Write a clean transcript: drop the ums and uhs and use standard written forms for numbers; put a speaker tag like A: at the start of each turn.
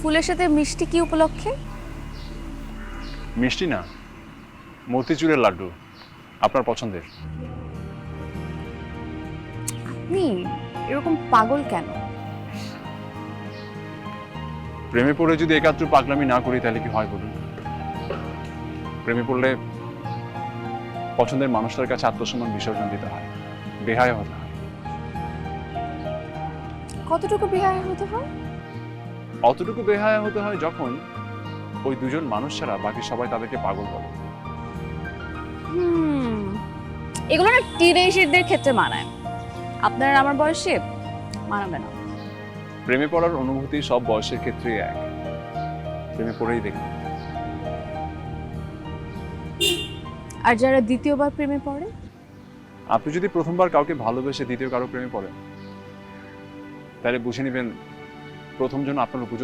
A: ফুলের সাথে মিষ্টি কি উপলক্ষে?
B: মিষ্টি না, মতিচুরের লাড্ডু, আপনার পছন্দের।
A: আপনি এরকম পাগল কেন?
B: প্রেমে পড়লে যদি একাত্র পাগলামি না করি তাহলে কি হয় বলুন? প্রেমে পড়লে পছন্দের মানুষটার কাছে আত্মসম্মান বিসর্জন দিতে হয়, বেহায়া হতে হয়।
A: কতটুকু বেহায়া হতে হয়?
B: অতটুকু বেহায়া হতে হয় যখন ওই দুজন মানুষ ছাড়া বাকি সবাই তাদেরকে পাগল বলে।
A: এগুলো না টিনেজারদের ক্ষেত্রে মানায়, আপনার আর আমার বয়সে মানাবে না।
B: প্রেমে পড়ার অনুভূতি সব বয়সের ক্ষেত্রেই এক, প্রেমে পড়েই দেখুন।
A: আর যারা দ্বিতীয়বার প্রেমে পড়ে?
B: আপনি যদি প্রথমবার কাউকে ভালোবেসে দ্বিতীয় কারো প্রেমে পড়েন তাহলে বুঝে নেবেন প্রথম জন আপনার উপযুক্ত